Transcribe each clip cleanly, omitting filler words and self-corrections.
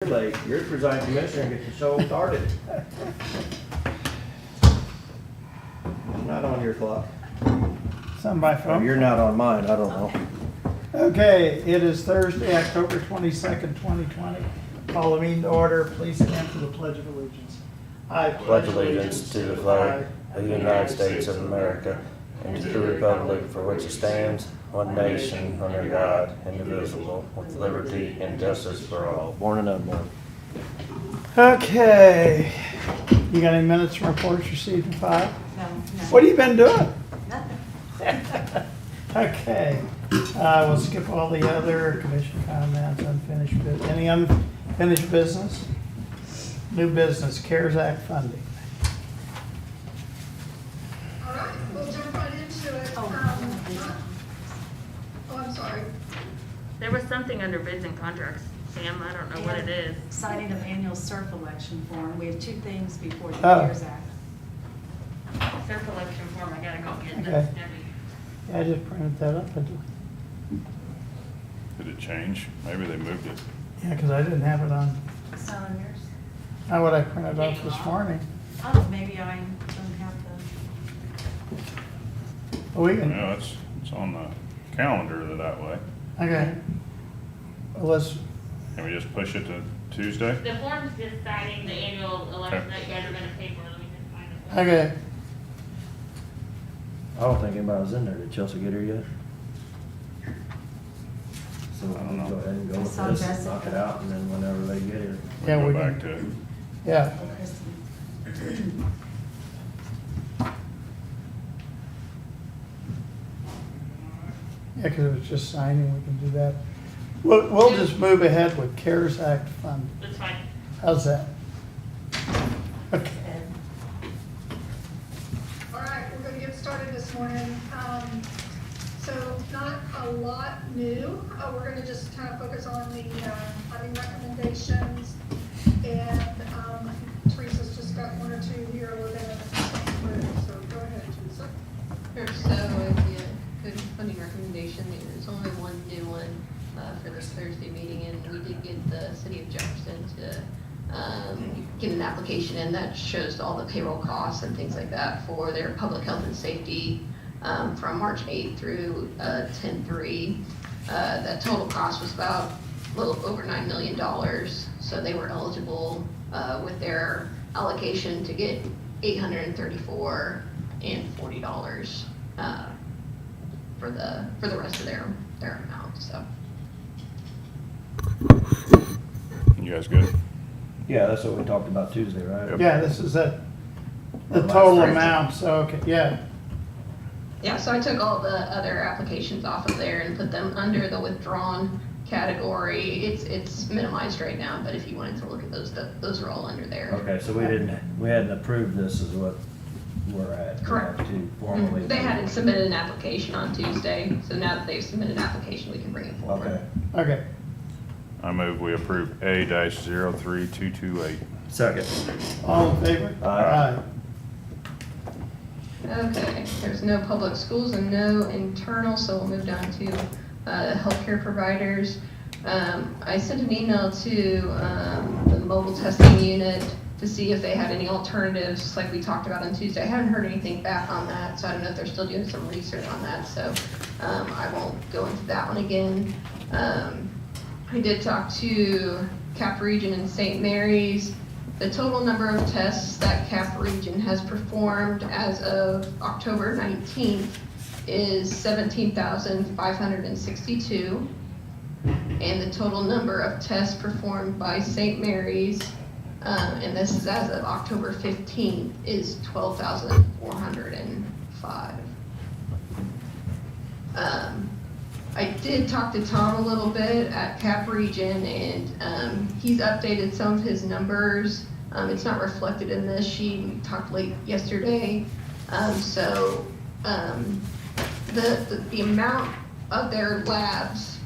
Late. You're the presiding commissioner and get the show started. I'm not on your clock. Some by Oh, phone. you're not on mine, I don't know. Okay, it is Thursday, October 22nd, 2020. Call the meeting to order. Please stand for the Pledge of Allegiance. I Pledge allegiance to the flag of the United States of America and to the republic for which it stands, one nation, under God, indivisible, with liberty and justice for all. Born and unborn. Okay. You got any minutes and reports received in file? No. What have you been doing? Nothing. Okay. We'll skip all the other commission comments, unfinished business. Any unfinished business? New business, CARES Act funding. All right, we'll jump right into it. Oh, I'm sorry. There was something under bids and contracts, Sam, I don't know what it is. Signing of annual surf election form. We have two things before the Oh. CARES Act. Surf election form, I gotta go get Okay. this. Yeah, I just printed that up. Did it change? Maybe they moved it. Yeah, because I didn't have it on, It's not on yours? not what I printed off this morning. Oh, maybe I don't have the, We can, No, it's on the calendar that way. okay. Well, let's, Can we just push it to Tuesday? The form's just signing the annual election that you guys are gonna pay for, let me just find the form. okay. I don't think anybody was in there. Did Chelsea get her yet? So we I don't can know. go ahead and go I with saw this, Jessica. knock it out, and then whenever they get here. Yeah, Go we back can, to it. yeah. Kristen. Yeah, because it was just signing, we can do that. We'll just move ahead with CARES Act fund. That's fine. How's that? Okay. All right, we're gonna get started this morning. So not a lot new. We're gonna just kind of focus on the funding recommendations. And Teresa's just got one or two here we're gonna talk through. So go ahead, Teresa. Sure, so the good funding recommendation, there's only one new one for this Thursday meeting, and we did get the city of Jefferson to get an application in that shows all the payroll costs and things like that for their public health and safety from March 8th through 10/3. That total cost was about a little over $9 million, so they were eligible with their allocation to get $834 and $40 for the rest of their amount. So You guys good? Yeah, that's what we talked about Tuesday, right? Yep. Yeah, this is the Last total Thursday. amount, so, okay, yeah. yeah, so I took all the other applications off of there and put them under the withdrawn category. It's minimized right now, but if you wanted to look at those are all under there. Okay, so we hadn't approved this is what we're at. Correct. To formally. They hadn't submitted an application on Tuesday, so now that they've submitted an application, we can bring it forward. Okay. Okay. I move we approve A-03228. Second. All in favor? Aye. Okay, there's no public schools and no internal, so we'll move down to healthcare providers. I sent an email to the mobile testing unit to see if they had any alternatives, like we talked about on Tuesday. I haven't heard anything back on that, so I don't know if they're still doing some research on that, so I won't go into that one again. I did talk to Cap Region and St. Mary's. The total number of tests that Cap Region has performed as of October 19th is 17,562. And the total number of tests performed by St. Mary's, and this is as of October 15th, is 12,405. I did talk to Tom a little bit at Cap Region, and he's updated some of his numbers. It's not reflected in this sheet. We talked late yesterday. The amount of their labs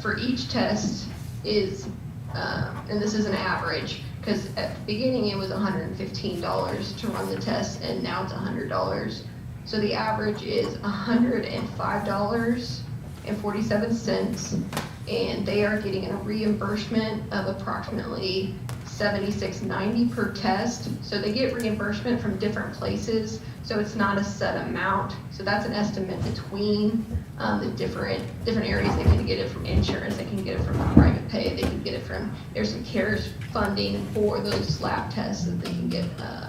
for each test is, and this is an average, because at the beginning it was $115 to run the test, and now it's $100. So the average is $105.47, and they are getting a reimbursement of approximately $76.90 per test. So they get reimbursement from different places, so it's not a set amount. So that's an estimate between the different areas. They can get it from insurance, they can get it from private pay, they can get it from, there's some CARES funding for those lab tests that they can get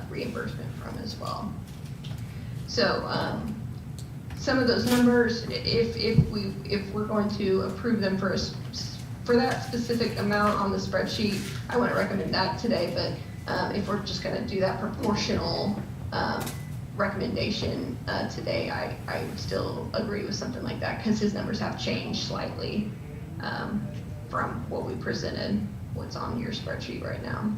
reimbursement from as well. So some of those numbers, if we're going to approve them for that specific amount on the spreadsheet, I wouldn't recommend that today, but if we're just gonna do that proportional recommendation today, I would still agree with something like that, because his numbers have changed slightly from what we presented, what's on your spreadsheet right now.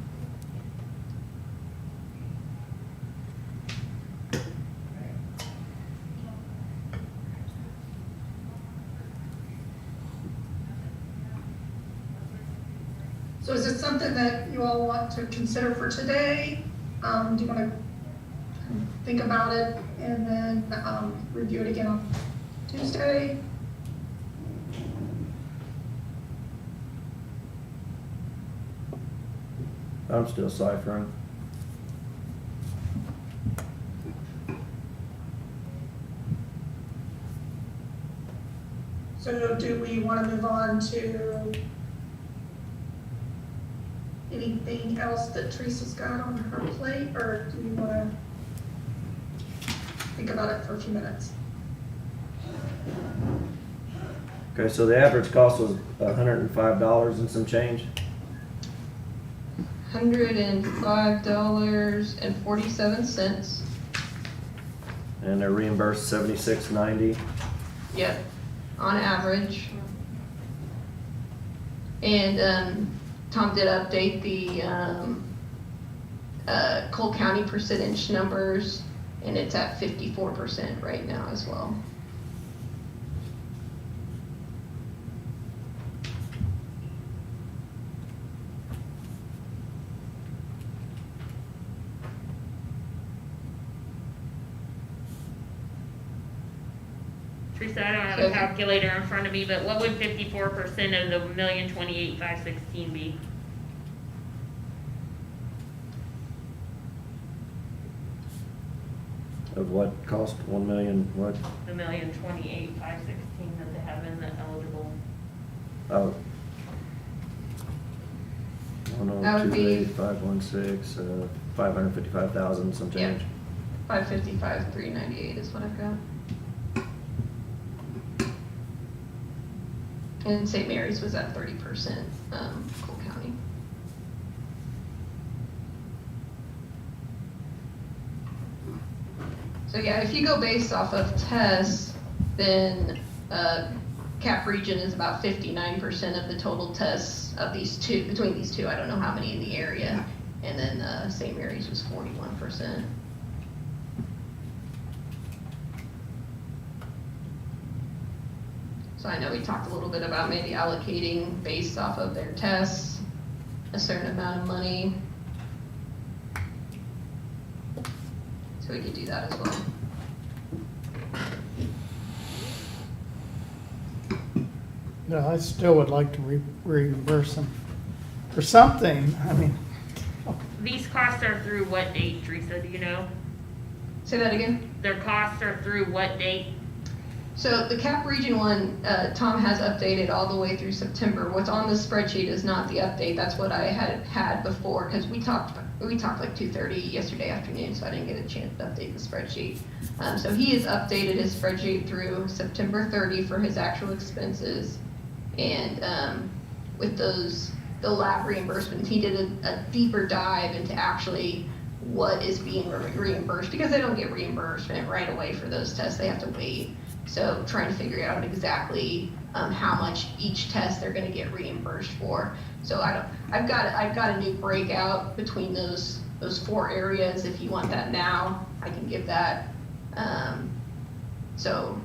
So is it something that you all want to consider for today? Do you want to think about it and then review it again on Tuesday? I'm still ciphering. So do we want to move on to anything else that Teresa's got on her plate, or do you want to think about it for a few minutes? Okay, so the average cost was $105 and some change. $105.47. And they're reimbursed $76.90. Yep, on average. And Tom did update the Cole County percentage numbers, and it's at 54% right now as well. Teresa, I don't have a calculator in front of me, but what would 54% of the 1,028,516 be? Of what cost? 1 million, what? The 1,028,516 that they have in the eligible. Oh. That would be- 102,516, 555,000, some change. 555,398 is what I've got. And St. Mary's was at 30%, Cole County. So yeah, if you go based off of tests, then Cap Region is about 59% of the total tests of these two, between these two. I don't know how many in the area. And then St. Mary's was 41%. So I know we talked a little bit about maybe allocating based off of their tests, a certain amount of money. So we could do that as well. No, I still would like to reimburse them for something. I mean, These costs are through what date, Teresa, do you know? Say that again? Their costs are through what date? So the Cap Region one, Tom has updated all the way through September. What's on the spreadsheet is not the update. That's what I had before, because we talked like 2:30 yesterday afternoon, so I didn't get a chance to update the spreadsheet. So he has updated his spreadsheet through September 30 for his actual expenses. And with the lab reimbursements, he did a deeper dive into actually what is being reimbursed, because they don't get reimbursement right away for those tests. They have to wait. So trying to figure out exactly how much each test they're going to get reimbursed for. So I've got a new breakout between those 4 areas. If you want that now, I can give that. So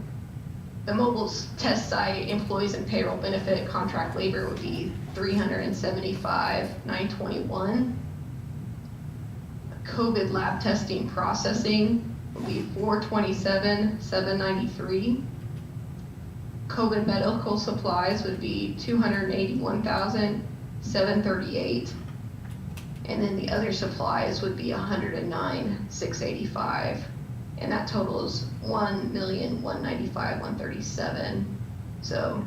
the mobile test site employees and payroll benefit contract labor would be $375,921. COVID lab testing processing would be $427,793. COVID medical supplies would be 281,738. And then the other supplies would be 109,685. And that totals 1,195,137. So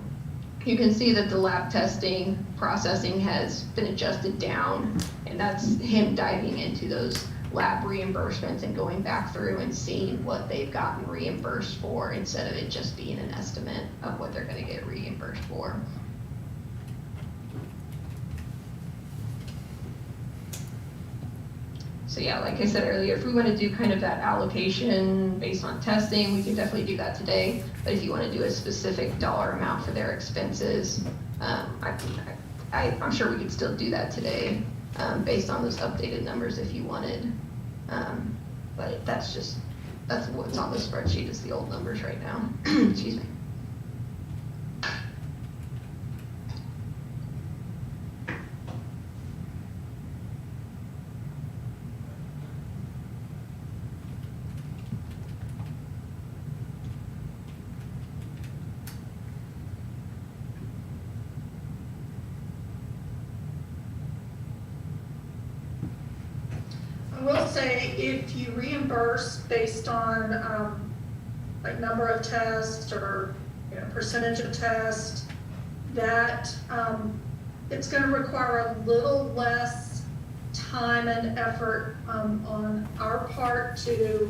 you can see that the lab testing processing has been adjusted down, and that's him diving into those lab reimbursements and going back through and seeing what they've gotten reimbursed for instead of it just being an estimate of what they're gonna get reimbursed for. So yeah, like I said earlier, if we want to do kind of that allocation based on testing, we can definitely do that today. But if you want to do a specific dollar amount for their expenses, I'm sure we could still do that today, based on those updated numbers if you wanted. But that's what's on the spreadsheet is the old numbers right now. Excuse me. I will say, if you reimburse based on, like number of tests or, percentage of tests, that, it's gonna require a little less time and effort, on our part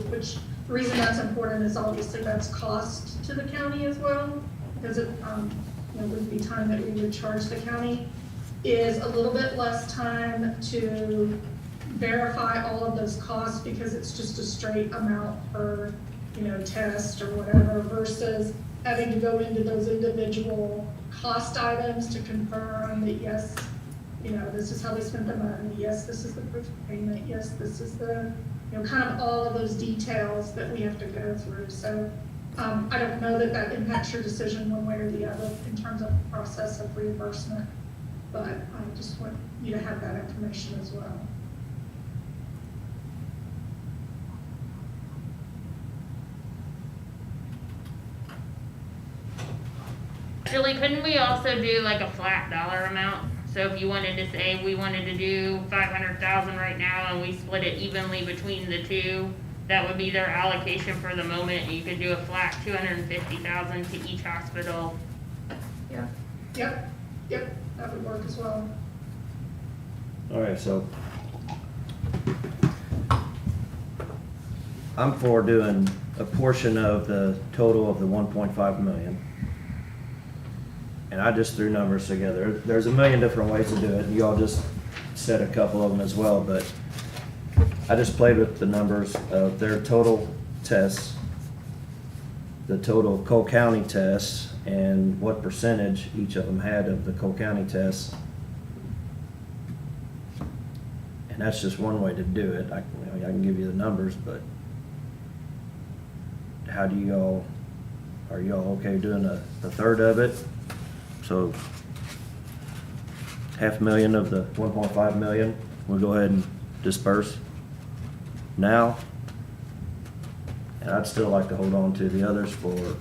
which the reason that's important is obviously that's cost to the county as well, because it, would be time that we would charge the county, is a little bit less time to verify all of those costs because it's just a straight amount per, test or whatever, versus having to go into those individual cost items to confirm that, yes, this is how they spent the money, yes, this is the proof of payment, yes, this is the, kind of all of those details that we have to go through. So I don't know that impacts your decision one way or the other in terms of the process of reimbursement, but I just want you to have that information as well. Julie, couldn't we also do like a flat dollar amount? So if you wanted to say we wanted to do 500,000 right now and we split it evenly between the two, that would be their allocation for the moment. You could do a flat 250,000 to each hospital. Yep, that would work as well. All right, so I'm for doing a portion of the total of the 1.5 million. And I just threw numbers together. There's a million different ways to do it, and you all just said a couple of them as well, but I just played with the numbers of their total tests, the total Cole County tests, and what percentage each of them had of the Cole County tests. And that's just one way to do it. I can give you the numbers, but how do are y'all okay doing a third of it? So $500,000 of the 1.5 million, we'll go ahead and disperse now. And I'd still like to hold on to the others for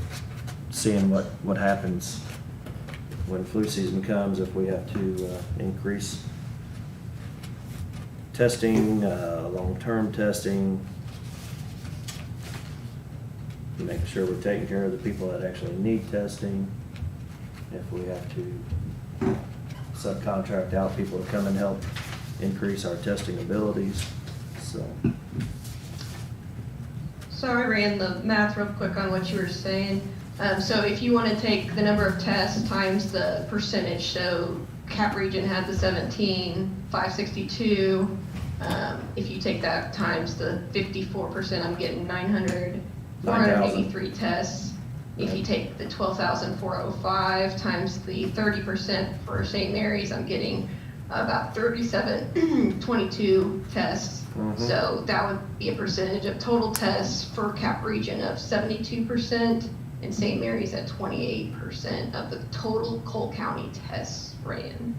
seeing what happens when flu season comes, if we have to increase testing, long-term testing, make sure we're taking care of the people that actually need testing. If we have to subcontract out people to come and help increase our testing abilities, so. So I ran the math real quick on what you were saying. So if you want to take the number of tests times the percentage, so Cap Region had the 17,562. If you take that times the 54%, I'm getting 483 tests. If you take the 12,405 times the 30% for St. Mary's, I'm getting about 3722 tests. Mm-hmm. So that would be a percentage of total tests for Cap Region of 72%, and St. Mary's at 28% of the total Cole County tests ran.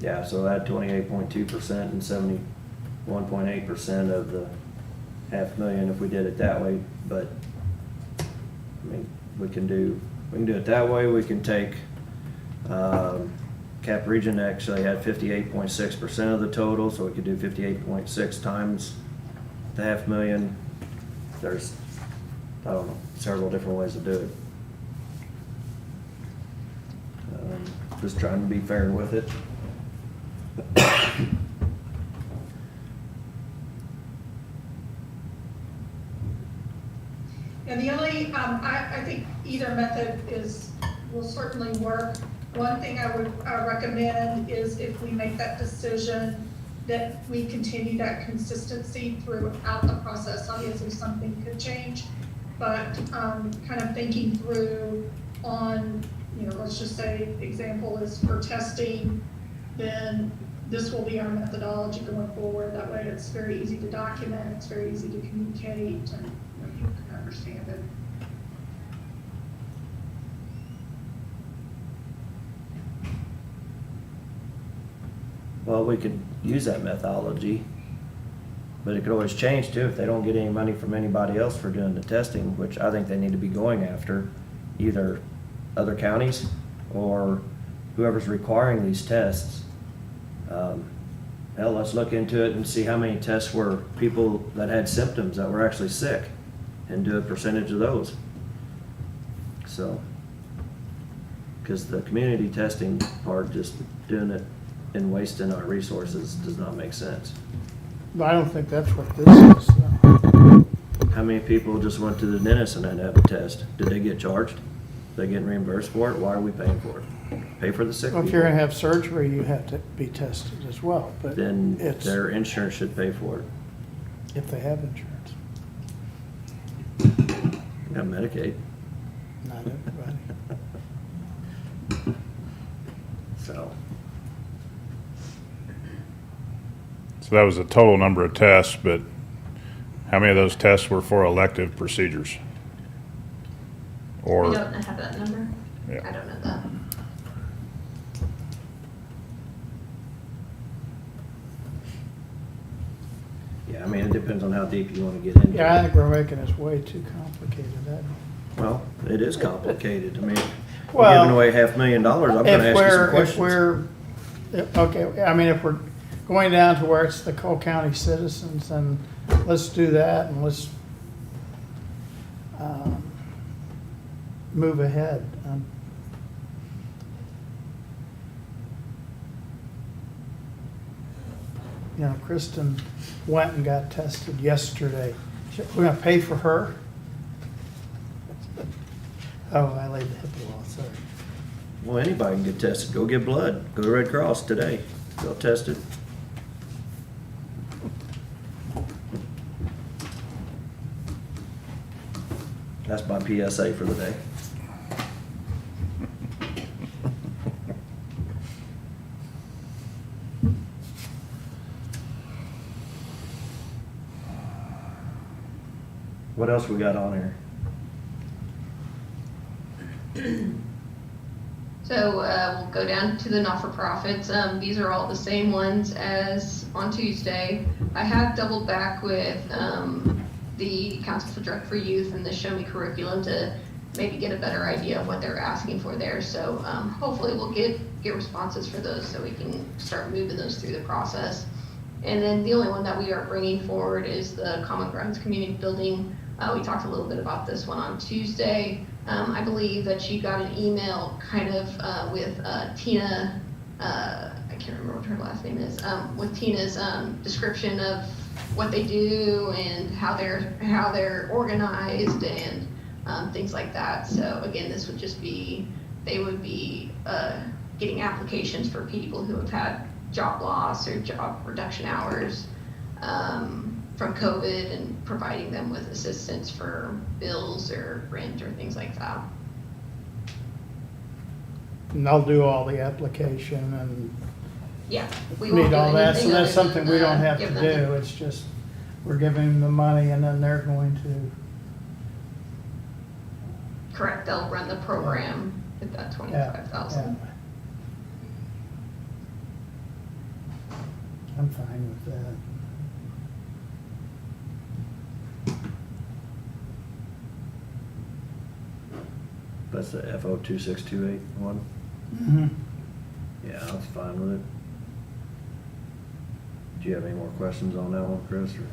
Yeah, so add 28.2% and 71.8% of the $500,000 if we did it that way, but I mean, we can do We can do it that way. We can take, Cap Region actually had 58.6% of the total, so we could do 58.6 times the 500,000. There's, I don't know, several different ways to do it. Just trying to be fair with it. And the only, I think either method will certainly work. One thing I would recommend is if we make that decision, that we continue that consistency throughout the process. Obviously, something could change, but kind of thinking through on, let's just say, example is for testing, then this will be our methodology going forward. That way it's very easy to document, it's very easy to communicate, and people can understand it. Well, we could use that methodology, but it could always change too if they don't get any money from anybody else for doing the testing, which I think they need to be going after, either other counties or whoever's requiring these tests. Hell, let's look into it and see how many tests were people that had symptoms that were actually sick and do a percentage of those. So, because the community testing part, just doing it and wasting our resources does not make sense. But I don't think that's what this is, though. How many people just went to the dentist and had to have a test? Did they get charged? They getting reimbursed for it? Why are we paying for it? Pay for the sick Well, people. if you're gonna have surgery, you have to be tested as well, but Then it's, their insurance should pay for it. if they have insurance, Got Medicaid. not everybody. So, So that was the total number of tests, but how many of those tests were for elective procedures? You Or, don't have that number? Yeah. I don't know that. yeah, I mean, it depends on how deep you want to get into Yeah, I it. think we're making this way too complicated. Well, it is complicated. I mean, we're Well, giving away $500,000. I'm gonna ask you some If questions. we're, okay, I mean, if we're going down to where it's the Cole County citizens, then let's do that and let's move ahead. Kristen went and got tested yesterday. We're gonna pay for her? Oh, I laid the HIPAA law, sorry. Well, anybody can get tested. Go get blood. Go to Red Cross today. They'll test it. That's my PSA for the day. What else we got on here? So we'll go down to the not-for-profits. These are all the same ones as on Tuesday. I have doubled back with the Council for Drug Free Youth and the Show Me curriculum to maybe get a better idea of what they're asking for there. So hopefully we'll get responses for those so we can start moving those through the process. And then the only one that we are bringing forward is the Common Grounds Community Building. We talked a little bit about this one on Tuesday. I believe that you got an email kind of with Tina, I can't remember what her last name is, with Tina's description of what they do and how they're organized and things like that. So again, this would just be, they would be getting applications for people who have had job loss or job reduction hours from COVID and providing them with assistance for bills or rent or things like that. And they'll do all the application and Yeah, we won't meet do all that, so anything that's other than, something we don't have to give them- do. It's just, we're giving them the money and then they're going to, Correct, they'll run the program at that yeah. 25,000. yeah. I'm fine with that. But That's the FO 2628 one? Mhm. Yeah, I was fine with it. Do you have any more questions on that one, Chris, or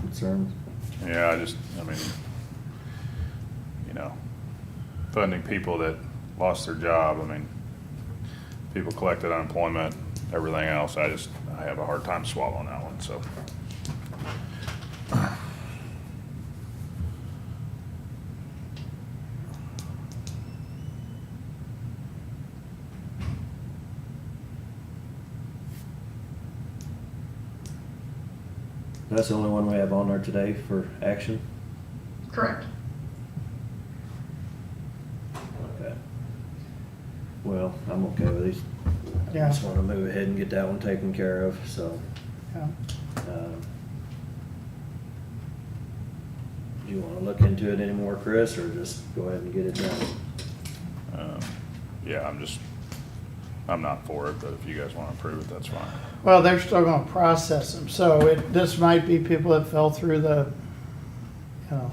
concerns? Yeah, I mean, funding people that lost their job, I mean, people collected unemployment, everything else, I have a hard time swallowing that one, so. That's the only one we have on there today for action? Correct. Okay. Well, I'm okay with these. I Yeah. just wanna move ahead and get that one taken care of, so. Yeah. Do you wanna look into it anymore, Chris, or just go ahead and get it done? Yeah, I'm not for it, but if you guys wanna approve it, that's fine. Well, they're still gonna process them, so this might be people that fell through the, you know.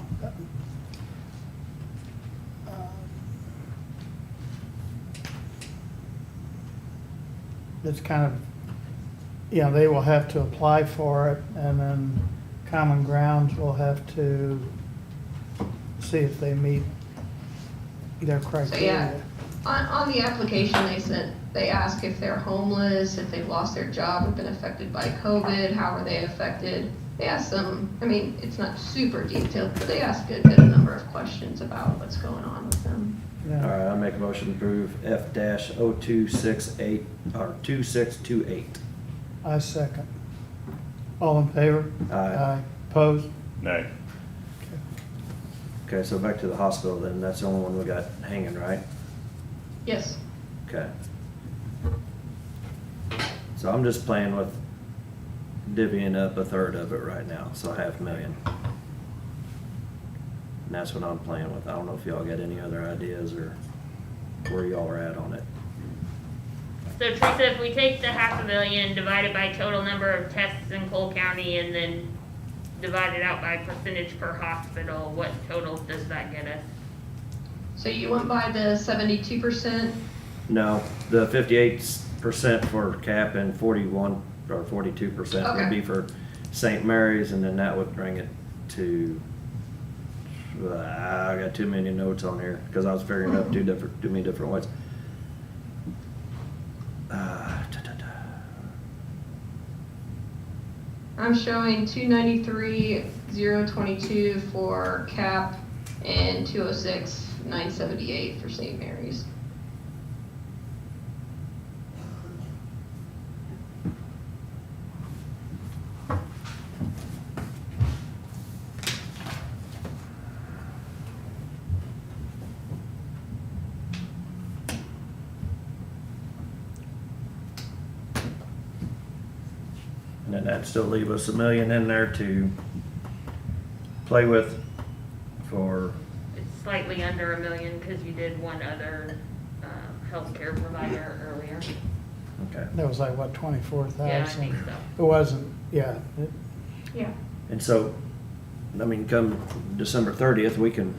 It's kind of, they will have to apply for it, and then Common Grounds will have to see if they meet their So, yeah, criteria. on the application they ask if they're homeless, if they've lost their job or been affected by COVID, how are they affected? They ask them, I mean, it's not super detailed, but they ask a good number of questions about what's going on with them. Yeah. All right, I'll make a motion to approve F-0268, or 2628. I second. All in favor? Aye. Opposed? Nay. Okay, so back to the hospital then, that's the only one we got hanging, right? Yes. Okay. So I'm just playing with divvying up a third of it right now, so $500,000. And that's what I'm playing with. I don't know if y'all got any other ideas or where y'all are at on it. So Teresa, if we take the $500,000, divide it by total number of tests in Cole County, and then divide it out by percentage per hospital, what total does that get us? So you went by the 72%? No, the 58% for CAP and 41 or 42% would Okay. be for St. Mary's, and then that would bring it to, I got too many notes on here, because I was figuring up too many different ways. I'm showing 293,022 for CAP and 206,978 for St. Mary's. And then that'd still leave us $1 million in there to play with for, It's slightly under $1 million, because you did one other, healthcare provider earlier. okay. That was like, what, 24,000? Yeah, I think so. It wasn't, yeah. Yeah. And so, I mean, come December 30th, we can,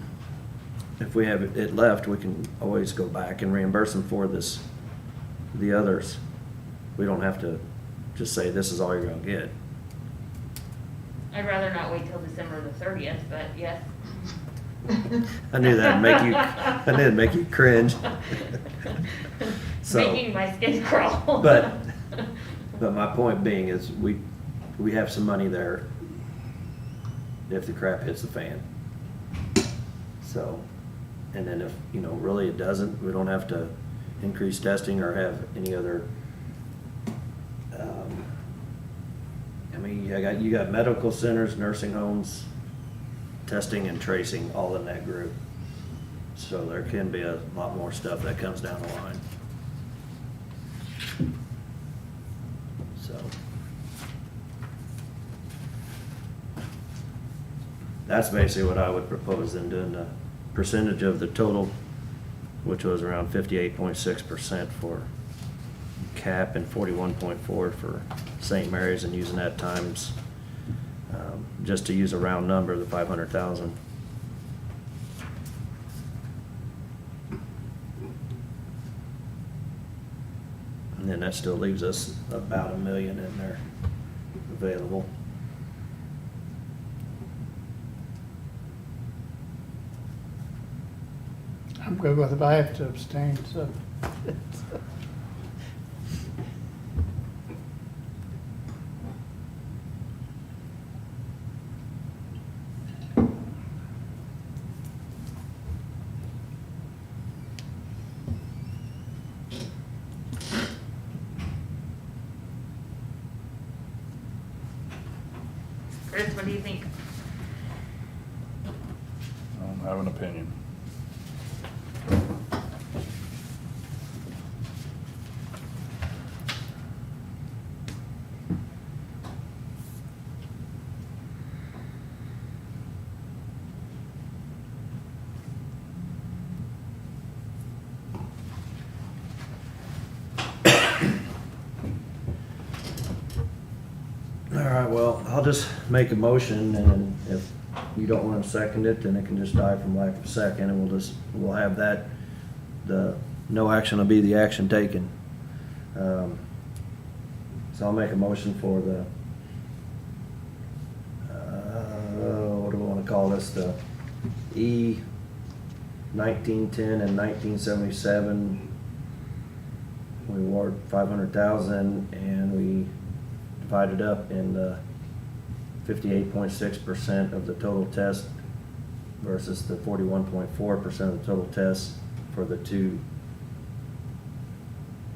if we have it left, we can always go back and reimburse them for the others. We don't have to just say, this is all you're gonna get. I'd rather not wait till December the 30th, but yes. I knew that'd make you cringe. So, Making my skin crawl. but my point being is we have some money there if the crap hits the fan. So, and then if, really it doesn't, we don't have to increase testing or have any other, you got medical centers, nursing homes, testing and tracing all in that group. So there can be a lot more stuff that comes down the line. So. That's basically what I would propose then, doing the percentage of the total, which was around 58.6% for CAP and 41.4 for St. Mary's, and using that times, just to use a round number, the 500,000. And then that still leaves us about $1 million in there available. I'm good with it, I have to abstain, so. Chris, what do you think? I don't have an opinion. All right, well, I'll just make a motion, and then if you don't want to second it, then it can just die from lack of second, and we'll have that, the no action will be the action taken. So I'll make a motion for the, what do we want to call this, the E 1910 and 1977. We award 500,000 and we divide it up in the 58.6% of the total test versus the 41.4% of the total tests for the two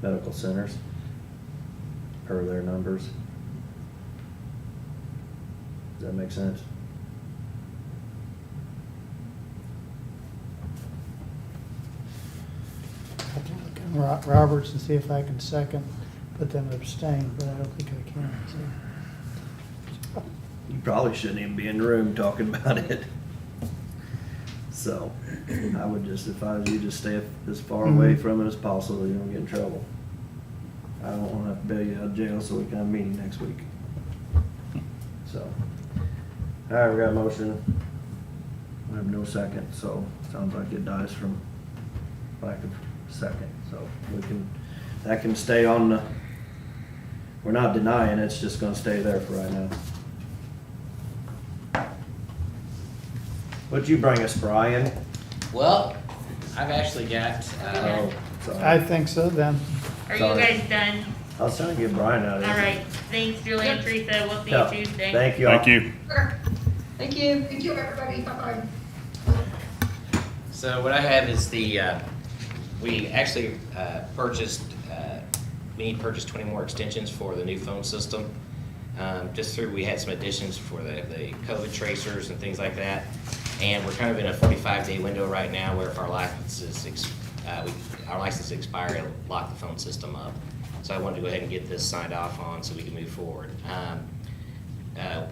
medical centers per their numbers. Does that make sense? I have to look in Roberts and see if I can second, but then abstain, but I don't think I can, so. You probably shouldn't even be in the room talking about it. So, I would just, if I was you, just stay as far away from it as possible, so you don't get in trouble. I don't wanna bail you out of jail so we can have a meeting next week. So, alright, we got a motion. We have no second, so sounds like it dies from lack of second, so we can, that can stay on the, we're not denying, it's just gonna stay there for right now. What'd you bring us, Brian? Well, I've actually got, Oh, I sorry. think so then. Are you Sorry. guys done? I was trying to get Brian out of All here. right, thanks Julie and Teresa, we'll see Yeah. you Tuesday. Thank you all. Thank you. Thank you. Thank you, everybody, bye-bye. so what I have is the, we actually purchased, we need to purchase 20 more extensions for the new phone system. Just through, we had some additions for the COVID tracers and things like that. And we're kind of in a 45-day window right now where if our licenses, our license expire, it'll lock the phone system up. So I wanted to go ahead and get this signed off on so we can move forward.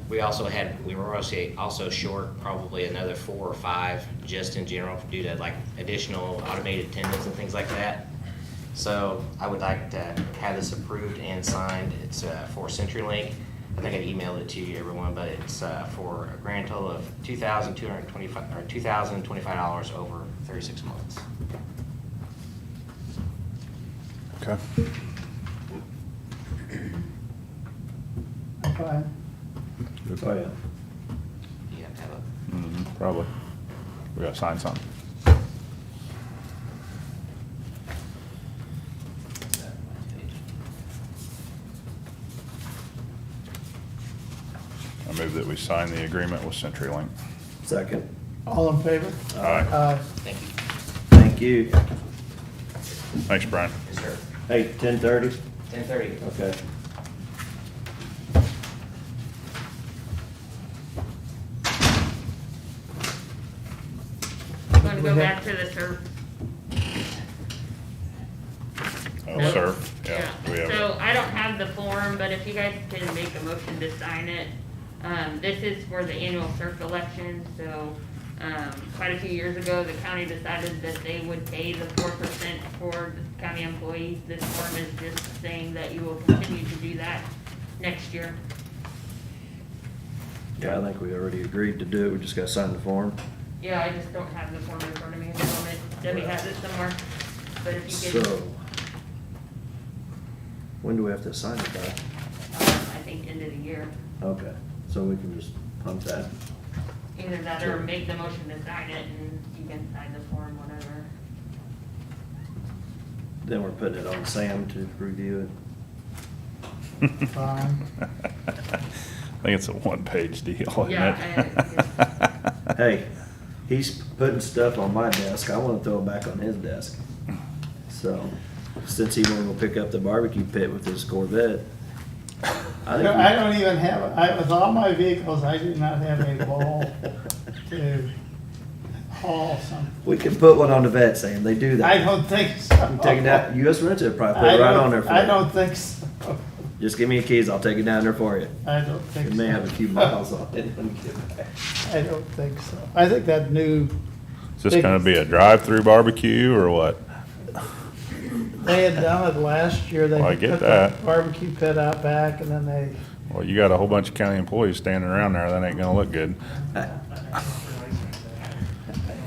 We were also short probably another 4 or 5 just in general due to like additional automated attendants and things like that. So I would like to have this approved and signed. It's for CenturyLink. I think I emailed it to you, everyone, but it's for a grand total of $2,025 over 36 months. Okay. I'm fine. Oh, yeah. You have to have a Probably. We gotta sign something. I move that we sign the agreement with CenturyLink. Second. All in favor? Aye. Aye. Thank you. Thank you. Thanks, Brian. Yes, sir. Hey, 10:30? 10:30. Okay. You wanna We go have- back to the SERP? Oh, No. sir. Yeah. We have So I don't have the form, but if you guys can make a motion to sign it. This is for the annual SERP election, so, quite a few years ago, the county decided that they would pay the 4% for the county employees. This form is just saying that you will continue to do that next year. Yeah, I think we already agreed to do it. We just gotta sign the form. Yeah, I just don't have the form in front of me at the moment. Debbie has it somewhere, but if you could. So, When do we have to sign it by? I think end of the year. Okay, so we can just punt that. Either that or make the motion to sign it and you can sign the form, whatever. Then we're putting it on Sam to review Fine. I think it's a one-page deal, isn't Yeah, it? it. Hey, he's putting stuff on my desk, I wanna throw it back on his desk. So, since he won't go pick up the barbecue pit with his Corvette. I think I don't even have, with all my vehicles, I do not have a wall to haul something. we can put one on the vet, Sam, they do that. I don't think so. You take it out, US Rental will probably put it right on there for you. I don't think so. Just give me the keys, I'll take it down there for you. I don't think so. It may have a few miles on it when you get back. I don't think so. I think that new, Is this gonna be a drive-through barbecue or what? they had done it last year. They Well, I get put the that. barbecue pit out back and then they, Well, you got a whole bunch of county employees standing around there, that ain't gonna look good.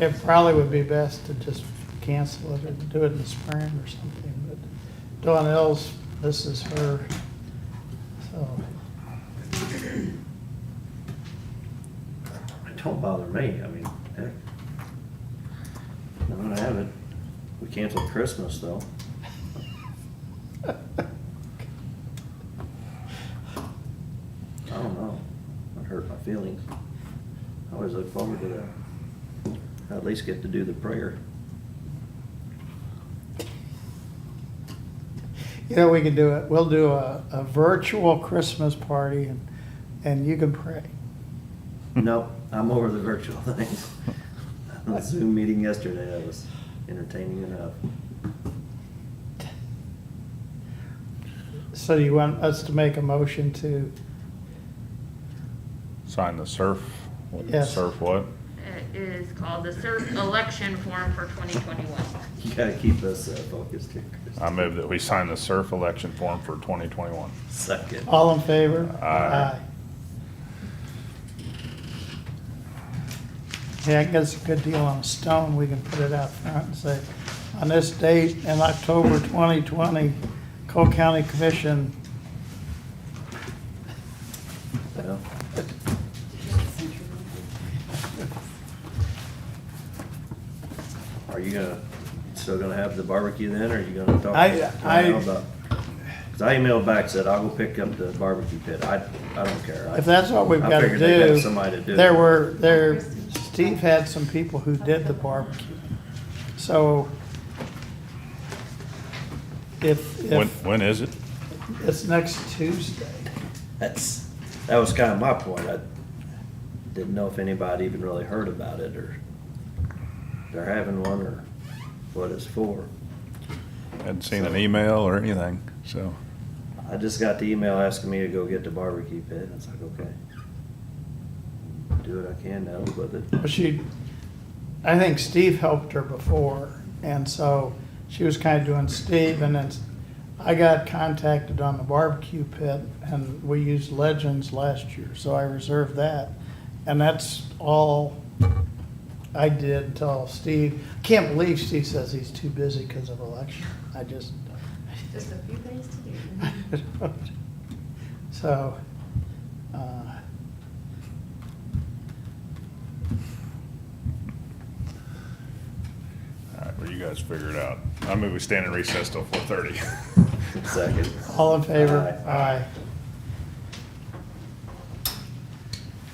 it probably would be best to just cancel it or do it in the spring or something, but Donnell's, this is her, so. It don't bother me, I mean, heck. I'm gonna have it. We canceled Christmas though. I don't know. It hurt my feelings. I always look forward to that. I at least get to do the prayer. You know, we can do it, we'll do a virtual Christmas party and you can pray. No, I'm over the virtual things. The Zoom meeting yesterday, that was entertaining enough. So you want us to make a motion to, Sign the surf, Yes. surf what? It is called the CERT election form for 2021. You gotta keep us focused here, Chris. I move that we sign the surf election form for 2021. Second. all in favor? Aye. Yeah, I guess a good deal on a stone, we can put it out front and say, on this date in October 2020, Cole County Commission. Well, Are you still gonna have the barbecue then, or are you gonna talk? I- about? Cause I emailed back, said I'll go pick up the barbecue pit, I don't care. If that's what we've I got to figured they'd have do, somebody to do there it. Steve had some people who did the barbecue. So if When is it? it's next Tuesday, That was kinda my point, I didn't know if anybody even really heard about it, or they're having one, or what it's for. Hadn't seen an email or anything, so. I just got the email asking me to go get the barbecue pit. I was like, okay. Do what I can now with it. well, I think Steve helped her before, and so she was kind of doing Steve, and then I got contacted on the barbecue pit, and we used Legends last year, so I reserved that. And that's all I did until Steve, can't believe Steve says he's too busy because of election. I just. Just a few things to do. So, All right, well, you guys figure it out. I move we stand in recess till 4:30. Second. all in favor? Aye. Aye.